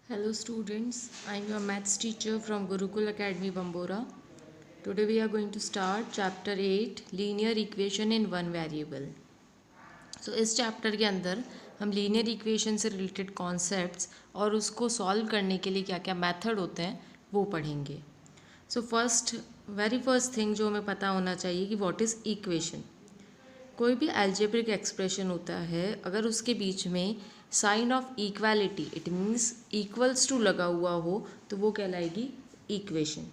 Hello students, I am your maths teacher from Gurukul Academy Bambora. Today we are going to start chapter 8 linear equation in one variable. So इस chapter के अंदर हम linear equation से related concepts और उसको solve करने के लिए क्या क्या मेथड होते हैं वो पढ़ेंगे. सो वेरी फर्स्ट थिंग जो हमें पता होना चाहिए कि व्हाट इज़ इक्वेशन. कोई भी एल्जेब्रिक एक्सप्रेशन होता है, अगर उसके बीच में sign of equality it means equals to लगा हुआ हो तो वो कहलाएगी इक्वेशन.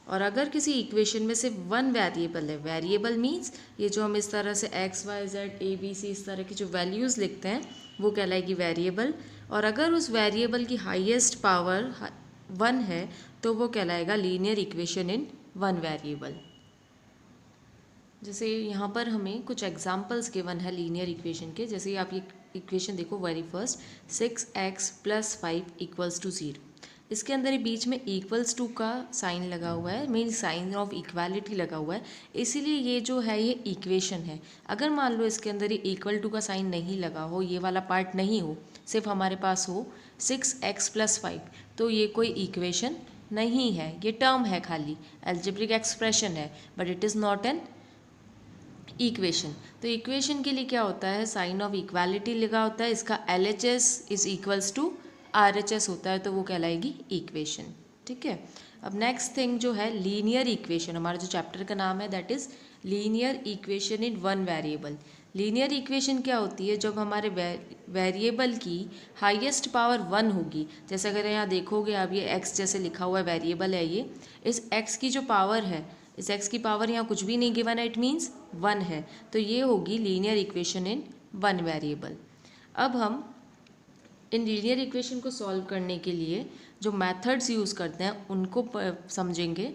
और अगर किसी इक्वेशन में सिर्फ वन वेरिएबल है, वेरिएबल मीन्स ये जो हम इस तरह से x y z a b c इस तरह की जो वैल्यूज़ लिखते हैं वो कहलाएगी वेरिएबल. और अगर उस वेरिएबल की हाईएस्ट पावर वन है तो वो कहलाएगा linear equation in one variable. जैसे यहाँ पर हमें कुछ एग्जांपल्स गिवन है लीनियर इक्वेशन के. जैसे आप ये इक्वेशन देखो वेरी फर्स्ट 6x + 5 = 0. इसके अंदर ये बीच में इक्वल्स टू का साइन लगा हुआ है, मीन साइन ऑफ इक्वालिटी लगा हुआ है, इसीलिए ये जो है ये इक्वेशन है. अगर मान लो इसके अंदर ये इक्वल टू का साइन नहीं लगा हो, ये वाला पार्ट नहीं हो, सिर्फ हमारे पास हो 6x + 5, तो ये कोई इक्वेशन नहीं है, ये टर्म है, खाली एल्जेब्रिक एक्सप्रेशन है, but it is not an equation. तो इक्वेशन के लिए क्या होता है, साइन ऑफ इक्वालिटी लगा होता है, इसका LHS is equals to RHS होता है, तो वो कहलाएगी इक्वेशन. ठीक है. अब नेक्स्ट थिंग जो है लीनियर इक्वेशन, हमारा जो चैप्टर का नाम है that is linear equation in one variable. Linear equation क्या होती है, जब हमारे वेरिएबल की हाईएस्ट पावर वन होगी. जैसे अगर यहाँ देखोगे आप, ये x जैसे लिखा हुआ वेरिएबल है, ये इस x की जो पावर है, इस x की पावर यहाँ कुछ भी नहीं गिवन है, इट मीन्स वन है, तो ये होगी linear equation in one variable. अब हम इन लीनियर इक्वेशन को सॉल्व करने के लिए जो मेथड्स यूज़ करते हैं उनको समझेंगे.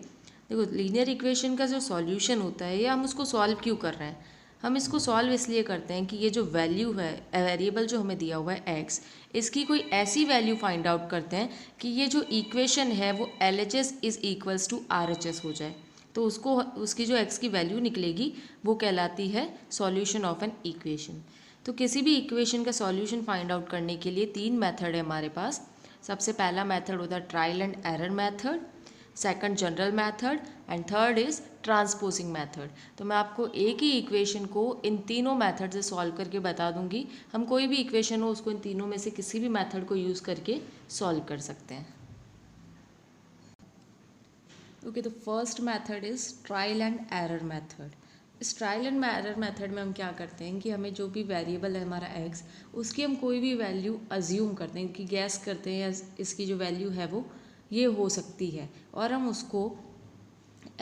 देखो, लीनियर इक्वेशन का जो सॉल्यूशन होता है, ये हम उसको सॉल्व क्यों कर रहे हैं. हम इसको सॉल्व इसलिए करते हैं कि ये जो वैल्यू है, वेरिएबल जो हमें दिया हुआ है x, इसकी कोई ऐसी वैल्यू फाइंड आउट करते हैं कि ये जो इक्वेशन है वो LHS is equals to RHS हो जाए. तो उसको उसकी जो x की वैल्यू निकलेगी वो कहलाती है सॉल्यूशन ऑफ एन इक्वेशन. तो किसी भी इक्वेशन का सॉल्यूशन फाइंड आउट करने के लिए तीन मेथड है हमारे पास. सबसे पहला मेथड होता है trial and error method, second general method and third is transposing method. तो मैं आपको एक ही इक्वेशन को इन तीनों मेथड से सॉल्व करके बता दूंगी. हम कोई भी इक्वेशन हो उसको इन तीनों में से किसी भी मेथड को यूज़ करके सॉल्व कर सकते हैं. ओके, तो first method is trial and error method. इस ट्रायल एंड एरर मेथड में हम क्या करते हैं कि हमें जो भी वेरिएबल है हमारा x, उसकी हम कोई भी वैल्यू अज्यूम करते हैं, कि गैस करते हैं या इसकी जो वैल्यू है वो ये हो सकती है, और हम उसको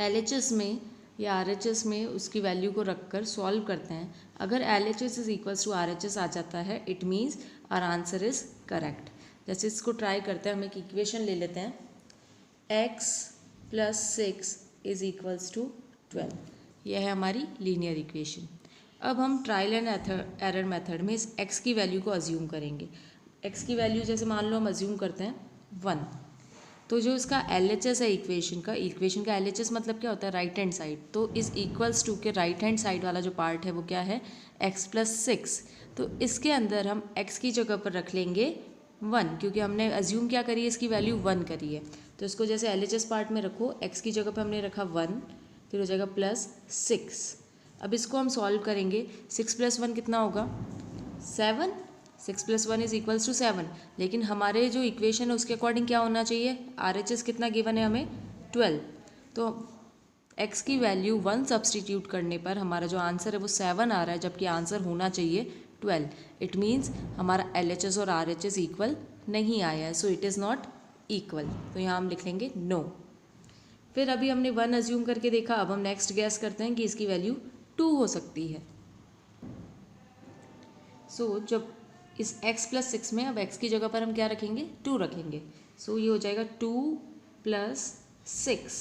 LHS में या RHS में उसकी वैल्यू को रख कर सॉल्व करते हैं. अगर LHS is equals to RHS आ जाता है, it means our answer is correct. जैसे इसको ट्राई करते हैं, हम एक इक्वेशन ले लेते हैं, x + 6 इज इक्वल्स टू 12. यह है हमारी लीनियर इक्वेशन. अब हम ट्रायल एंड एरर मेथड में इस x की वैल्यू को अज्यूम करेंगे. x की वैल्यू जैसे मान लो हम अज्यूम करते हैं 1, तो जो इसका LHS है इक्वेशन का LHS मतलब क्या होता है, राइट हैंड साइड. तो इस इक्वल्स टू के राइट हैंड साइड वाला जो पार्ट है वो क्या है, x + 6. तो इसके अंदर हम x की जगह पर रख लेंगे 1, क्योंकि हमने अज्यूम क्या करी है, इसकी वैल्यू 1 करी है. तो इसको जैसे LHS पार्ट में रखो, x की जगह पर हमने रखा 1, फिर हो जाएगा +6. अब इसको हम सॉल्व करेंगे, 6 + 1 कितना होगा, 7. 6 + 1 इज इक्वल्स टू 7. लेकिन हमारे जो इक्वेशन है उसके अकॉर्डिंग क्या होना चाहिए, RHS कितना गिवन है हमें, 12. तो x की वैल्यू 1 सब्सटीट्यूट करने पर हमारा जो आंसर है वो 7 आ रहा है, जबकि आंसर होना चाहिए 12. इट मीन्स हमारा LHS और RHS इक्वल नहीं आया है, so it is not equal. तो यहाँ हम लिख लेंगे नो. फिर अभी हमने 1 अज्यूम करके देखा, अब हम नेक्स्ट गैस करते हैं कि इसकी वैल्यू 2 हो सकती है. सो जब इस x + 6 में अब x की जगह पर हम क्या रखेंगे, 2 रखेंगे. सो ये हो जाएगा 2 + 6.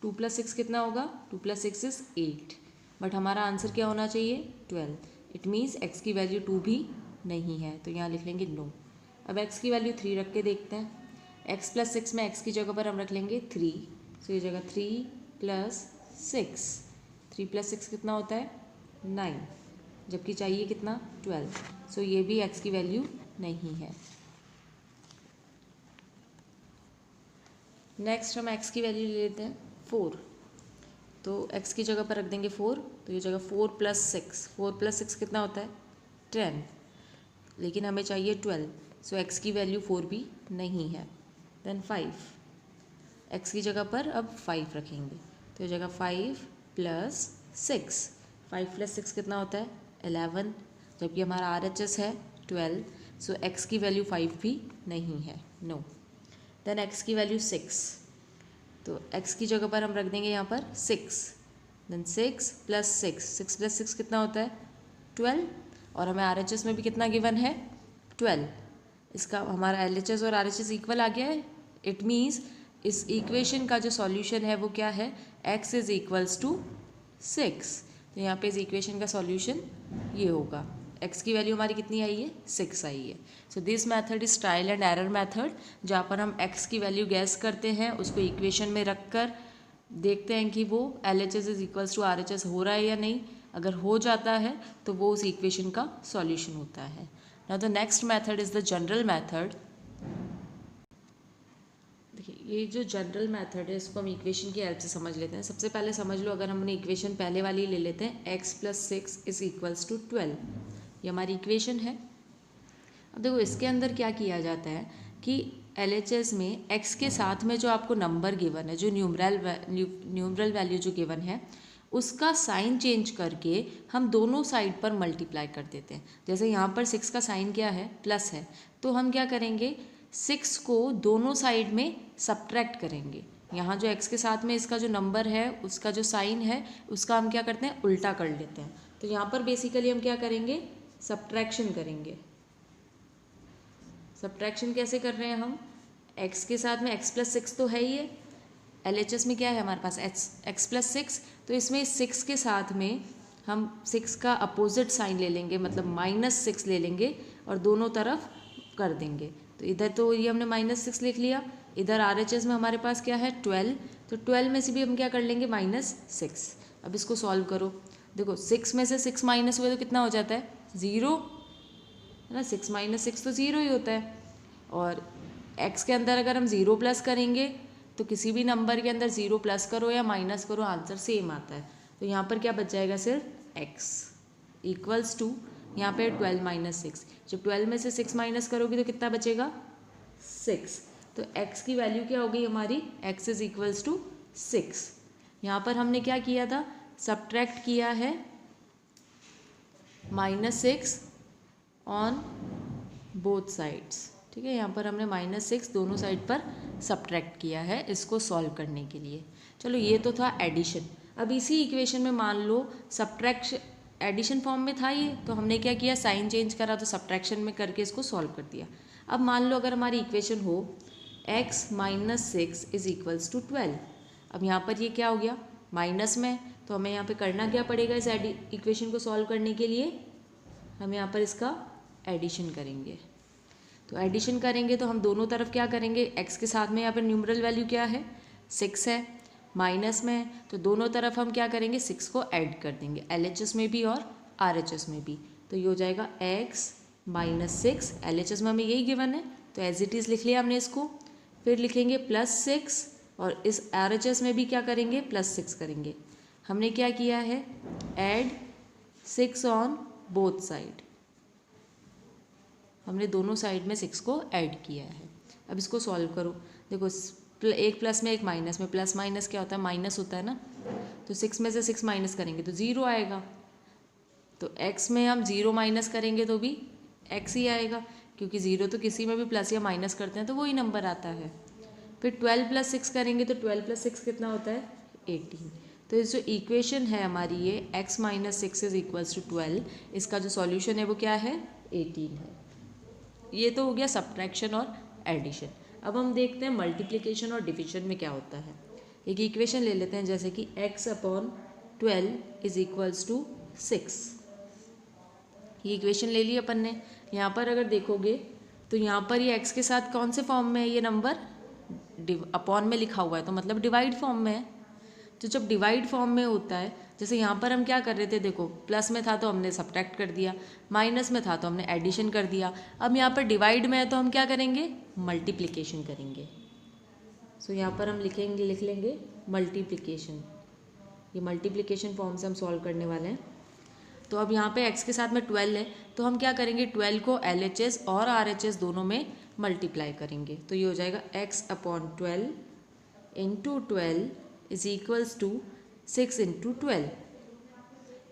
2 + 6 कितना होगा, 2 + 6 इज 8. बट हमारा आंसर क्या होना चाहिए, 12. इट मीन्स x की वैल्यू 2 भी नहीं है, तो यहाँ लिख लेंगे नो. अब x की वैल्यू 3 रख के देखते हैं. x + 6 में x की जगह पर हम रख लेंगे 3. सो ये जगह 3 + 6. 3 + 6 कितना होता है, 9, जबकि चाहिए कितना, 12. सो ये भी x की वैल्यू नहीं है. नेक्स्ट हम x की वैल्यू ले लेते हैं 4, तो x की जगह पर रख देंगे 4, तो ये जगह 4 + 6, 4 + 6 कितना होता है 10, लेकिन हमें चाहिए 12, सो x की वैल्यू 4 भी नहीं है। देन 5, x की जगह पर अब 5 रखेंगे, तो ये जगह 5 + 6, 5 + 6 कितना होता है 11, जबकि हमारा RHS है 12, सो x की वैल्यू 5 भी नहीं है, नो। देन x की वैल्यू 6, तो x की जगह पर हम रख देंगे यहाँ पर 6, देन 6 + 6, 6 + 6 कितना होता है 12, और हमें RHS में भी कितना गिवन है 12, इसका हमारा LHS और RHS इक्वल आ गया है। इट मीन्स इस इक्वेशन का जो सॉल्यूशन है वो क्या है, x = 6, तो यहाँ पे इस इक्वेशन का सॉल्यूशन ये होगा। x की वैल्यू हमारी कितनी आई है 6 आई है। So this method is trial and error method, जहाँ पर हम x की वैल्यू गैस करते हैं, उसको इक्वेशन में रख कर देखते हैं कि वो LHS = RHS हो रहा है या नहीं। अगर हो जाता है तो वो उस इक्वेशन का सॉल्यूशन होता है। Now the next method is the general method. देखिए ये जो जनरल मेथड है इसको हम इक्वेशन की हेल्प से समझ लेते हैं। सबसे पहले समझ लो, अगर हमने इक्वेशन पहले वाली ले लेते हैं x + 6 = 12, ये हमारी इक्वेशन है। अब देखो इसके अंदर क्या किया जाता है कि LHS में x के साथ में जो आपको नंबर गिवन है, जो न्यूमरल वैल्यू जो गिवन है, उसका साइन चेंज करके हम दोनों साइड पर मल्टीप्लाई कर देते हैं। जैसे यहाँ पर 6 का साइन क्या है प्लस है, तो हम क्या करेंगे 6 को दोनों साइड में सब्ट्रैक्ट करेंगे। यहाँ जो x के साथ में इसका जो नंबर है उसका जो साइन है उसका हम क्या करते हैं उल्टा कर लेते हैं। तो यहाँ पर बेसिकली हम क्या करेंगे सब्ट्रैक्शन करेंगे। सब्ट्रैक्शन कैसे कर रहे हैं हम, x के साथ में x + 6 तो है ही है, LHS में क्या है हमारे पास x + 6, तो इसमें 6 के साथ में हम 6 का अपोजिट साइन ले लेंगे, मतलब -6 ले लेंगे और दोनों तरफ कर देंगे। तो इधर तो ये हमने -6 लिख लिया, इधर RHS में हमारे पास क्या है 12, तो 12 में से भी हम क्या कर लेंगे -6। अब इसको सॉल्व करो, देखो 6 में से 6 माइनस हुए तो कितना हो जाता है 0, है ना। 6 - 6 तो 0 ही होता है। और x के अंदर अगर हम 0 प्लस करेंगे तो किसी भी नंबर के अंदर 0 प्लस करो या माइनस करो आंसर सेम आता है। तो यहाँ पर क्या बच जाएगा सिर्फ x = यहाँ पे 12 - 6, जब 12 में से 6 माइनस करोगे तो कितना बचेगा 6। तो x की वैल्यू क्या हो गई हमारी, x = 6। यहाँ पर हमने क्या किया था सब्ट्रैक्ट किया है -6 ऑन बोथ साइड्स, ठीक है। यहाँ पर हमने -6 दोनों साइड पर सब्ट्रैक्ट किया है इसको सॉल्व करने के लिए। चलो ये तो था एडिशन। अब इसी इक्वेशन में मान लो सब्ट्रैक्शन एडिशन फॉर्म में था ये, तो हमने क्या किया साइन चेंज करा तो सब्ट्रैक्शन में करके इसको सॉल्व कर दिया। अब मान लो अगर हमारी इक्वेशन हो x - 6 = 12, अब यहाँ पर ये क्या हो गया माइनस में, तो हमें यहाँ पे करना क्या पड़ेगा इस इक्वेशन को सॉल्व करने के लिए, हम यहाँ पर इसका एडिशन करेंगे। तो एडिशन करेंगे तो हम दोनों तरफ क्या करेंगे, x के साथ में यहाँ पर न्यूमरल वैल्यू क्या है 6 है, माइनस में है, तो दोनों तरफ हम क्या करेंगे 6 को ऐड कर देंगे, LHS में भी और RHS में भी। तो ये हो जाएगा x - 6, LHS में हमें यही गिवन है तो एज इट इज़ लिख लिया हमने इसको। फिर लिखेंगे +6 और इस RHS में भी क्या करेंगे +6 करेंगे। हमने क्या किया है ऐड 6 ऑन बोथ साइड, हमने दोनों साइड में 6 को ऐड किया है। अब इसको सॉल्व करो, देखो एक प्लस में एक माइनस में, प्लस माइनस क्या होता है माइनस होता है ना, तो 6 में से 6 माइनस करेंगे तो 0 आएगा। तो x में हम 0 माइनस करेंगे तो भी x ही आएगा, क्योंकि 0 तो किसी में भी प्लस या माइनस करते हैं तो वही नंबर आता है। फिर 12 + 6 करेंगे तो 12 + 6 कितना होता है 18। तो इस जो इक्वेशन है हमारी ये x - 6 = 12, इसका जो सॉल्यूशन है वो क्या है 18 है। ये तो हो गया सब्ट्रैक्शन और एडिशन। अब हम देखते हैं मल्टीप्लिकेशन और डिविजन में क्या होता है। एक इक्वेशन ले लेते हैं जैसे कि x/12 = 6, ये इक्वेशन ले ली अपन ने। यहाँ पर अगर देखोगे तो यहाँ पर ये x के साथ कौन से फॉर्म में है, ये नंबर अपॉन में लिखा हुआ है तो मतलब डिवाइड फॉर्म में है। तो जब डिवाइड फॉर्म में होता है, जैसे यहाँ पर हम क्या कर रहे थे, देखो प्लस में था तो हमने सब्ट्रैक्ट कर दिया, माइनस में था तो हमने एडिशन कर दिया। अब यहाँ पर डिवाइड में है तो हम क्या करेंगे मल्टीप्लिकेशन करेंगे। सो यहाँ पर हम लिख लेंगे मल्टीप्लिकेशन। ये मल्टीप्लिकेशन फॉर्म से हम सॉल्व करने वाले हैं। तो अब यहाँ पे x के साथ में 12 है, तो हम क्या करेंगे 12 को LHS और RHS दोनों में मल्टीप्लाई करेंगे। तो ये हो जाएगा x/12 into 12 is equals to 6 into 12।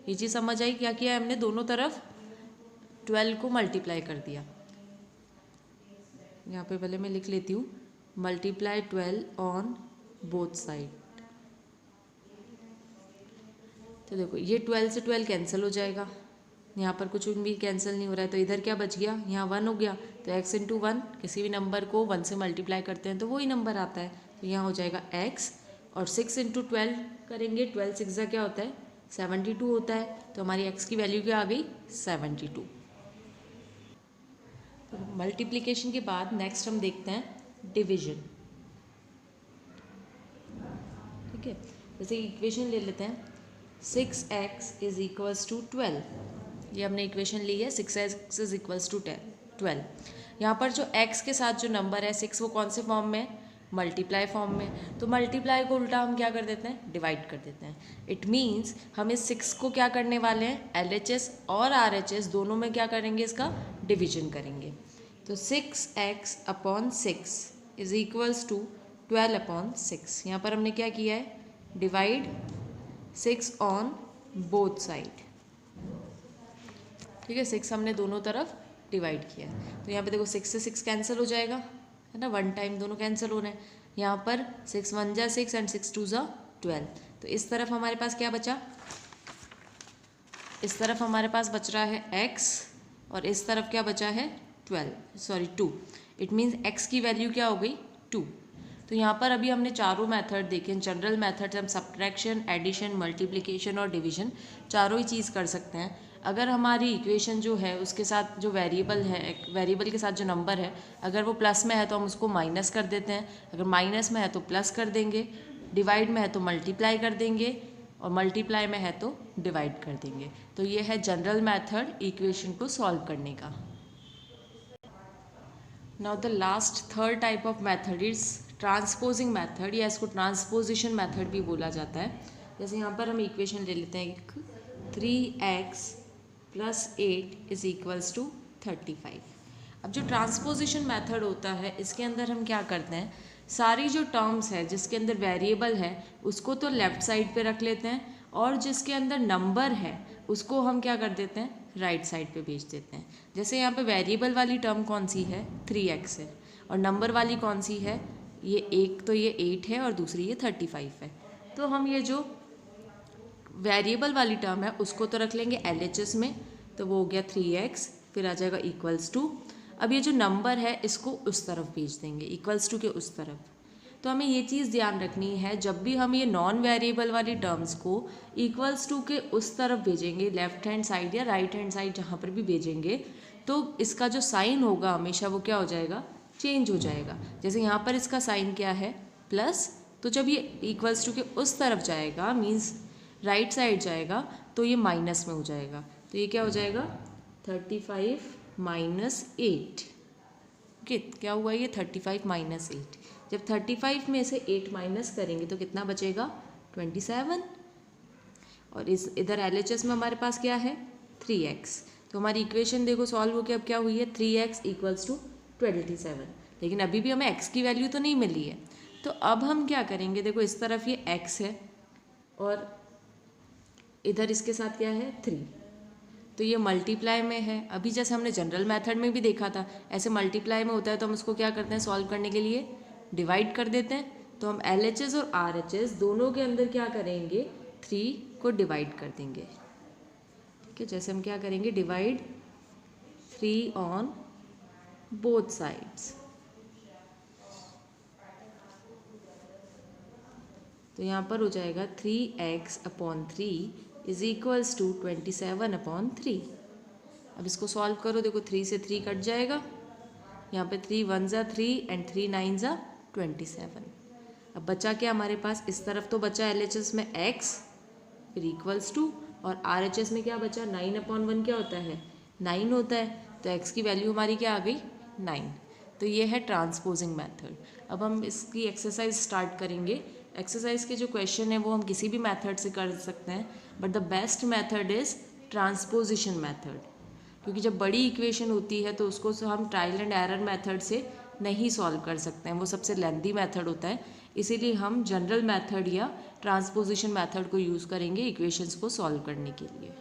ये चीज़ समझ आई? क्या किया हमने, दोनों तरफ 12 को मल्टीप्लाई कर दिया। यहाँ पे पहले मैं लिख लेती हूँ मल्टीप्लाई 12 ऑन बोथ साइड। तो देखो ये 12 से 12 कैंसिल हो जाएगा, यहाँ पर कुछ भी कैंसिल नहीं हो रहा है, तो इधर क्या बच गया, यहाँ 1 हो गया। तो x इंटू 1, किसी भी नंबर को 1 से मल्टीप्लाई करते हैं तो वही नंबर आता है। तो यहाँ हो जाएगा x, और 6 इंटू 12 करेंगे, 12 6 क्या होता है 72 होता है। तो हमारी x की वैल्यू क्या आ गई 72। तो मल्टीप्लिकेशन के बाद नेक्स्ट हम देखते हैं डिवीजन। ठीक है, जैसे इक्वेशन ले लेते हैं 6x इज इक्वल्स टू 12। ये हमने इक्वेशन ली है 6x इज इक्वल्स टू 12। यहाँ पर जो x के साथ जो नंबर है 6 वो कौन से फॉर्म में, मल्टीप्लाई फॉर्म में। तो मल्टीप्लाई को उल्टा हम क्या कर देते हैं, डिवाइड कर देते हैं। इट मीन्स हम इस 6 को क्या करने वाले हैं, LHS और RHS दोनों में क्या करेंगे, इसका डिवीजन करेंगे। तो 6x/6 इज इक्वल्स टू 12/6। यहाँ पर हमने क्या किया है, डिवाइड 6 ऑन बोथ साइड। ठीक है, 6 हमने दोनों तरफ डिवाइड किया। तो यहाँ पे देखो 6 से 6 कैंसिल हो जाएगा, है ना, 1 टाइम दोनों कैंसिल हो रहे हैं। यहाँ पर 6 1 जा 6 एंड 6 2 जा 12। तो इस तरफ हमारे पास क्या बचा, इस तरफ हमारे पास बच रहा है x, और इस तरफ क्या बचा है 2। इट मीन्स x की वैल्यू क्या हो गई 2। तो यहाँ पर अभी हमने चारों मेथड देखे। जनरल मेथड हम सब्ट्रैक्शन, एडिशन, मल्टीप्लिकेशन और डिवीजन चारों ही चीज़ कर सकते हैं। अगर हमारी इक्वेशन जो है उसके साथ जो वेरिएबल है, वेरिएबल के साथ जो नंबर है, अगर वो प्लस में है तो हम उसको माइनस कर देते हैं, अगर माइनस में है तो प्लस कर देंगे, डिवाइड में है तो मल्टीप्लाई कर देंगे, और मल्टीप्लाई में है तो डिवाइड कर देंगे। तो ये है जनरल मेथड इक्वेशन को सॉल्व करने का। Now the last third type of method is transposing method, या इसको ट्रांसपोजिशन मेथड भी बोला जाता है। जैसे यहाँ पर हम इक्वेशन ले लेते हैं 3x + 8 इज इक्वल्स टू 35। अब जो ट्रांसपोजिशन मेथड होता है इसके अंदर हम क्या करते हैं, सारी जो टर्म्स है जिसके अंदर वेरिएबल है उसको तो लेफ्ट साइड पे रख लेते हैं, और जिसके अंदर नंबर है उसको हम क्या कर देते हैं, राइट साइड पे भेज देते हैं। जैसे यहाँ पे वेरिएबल वाली टर्म कौन सी है 3x है, और नंबर वाली कौन सी है, ये एक तो ये 8 है और दूसरी ये 35 है। तो हम ये जो वेरिएबल वाली टर्म है उसको तो रख लेंगे LHS में, तो वो हो गया 3x, फिर आ जाएगा इक्वल्स टू। अब ये जो नंबर है इसको उस तरफ भेज देंगे, इक्वल्स टू के उस तरफ। तो हमें ये चीज़ ध्यान रखनी है, जब भी हम ये नॉन वेरिएबल वाली टर्म्स को इक्वल्स टू के उस तरफ भेजेंगे, लेफ्ट हैंड साइड या राइट हैंड साइड जहाँ पर भी भेजेंगे, तो इसका जो साइन होगा हमेशा वो क्या हो जाएगा, चेंज हो जाएगा। जैसे यहाँ पर इसका साइन क्या है प्लस, तो जब ये इक्वल्स टू के उस तरफ जाएगा मीन्स राइट साइड जाएगा तो ये माइनस में हो जाएगा। तो ये क्या हो जाएगा 35 - 8। ओके, क्या हुआ ये 35 - 8। जब 35 में से 8 माइनस करेंगे तो कितना बचेगा 27। और इस इधर LHS में हमारे पास क्या है 3x। तो हमारी इक्वेशन देखो सॉल्व होकर अब क्या हुई है 3x = 27। लेकिन अभी भी हमें x की वैल्यू तो नहीं मिली है। तो अब हम क्या करेंगे, देखो इस तरफ ये x है और इधर इसके साथ क्या है 3, तो ये मल्टीप्लाई में है। अभी जैसे हमने जनरल मेथड में भी देखा था, ऐसे मल्टीप्लाई में होता है तो हम उसको क्या करते हैं, सॉल्व करने के लिए डिवाइड कर देते हैं। तो हम LHS और RHS दोनों के अंदर क्या करेंगे 3 को डिवाइड कर देंगे। ठीक है, जैसे हम क्या करेंगे डिवाइड 3 ऑन बोथ साइड्स। तो यहाँ पर हो जाएगा 3x/3 इज इक्वल्स टू 27/3। अब इसको सॉल्व करो, देखो 3 से 3 कट जाएगा, यहाँ पे 3 1 जा 3 एंड 3 9 जा 27। अब बचा क्या हमारे पास, इस तरफ तो बचा LHS में x फिर इक्वल्स टू, और RHS में क्या बचा 9/1 क्या होता है 9 होता है। तो x की वैल्यू हमारी क्या आ गई 9। तो ये है ट्रांसपोजिंग मेथड। अब हम इसकी एक्सरसाइज स्टार्ट करेंगे। एक्सरसाइज के जो क्वेश्चन है वो हम किसी भी मेथड से कर सकते हैं, but the best method is transposition method, क्योंकि जब बड़ी इक्वेशन होती है तो उसको हम ट्रायल एंड एरर मेथड से नहीं सॉल्व कर सकते हैं, वो सबसे लेंथी मेथड होता है। इसीलिए हम जनरल मेथड या ट्रांसपोजिशन मेथड को यूज़ करेंगे इक्वेशंस को सॉल्व करने के लिए।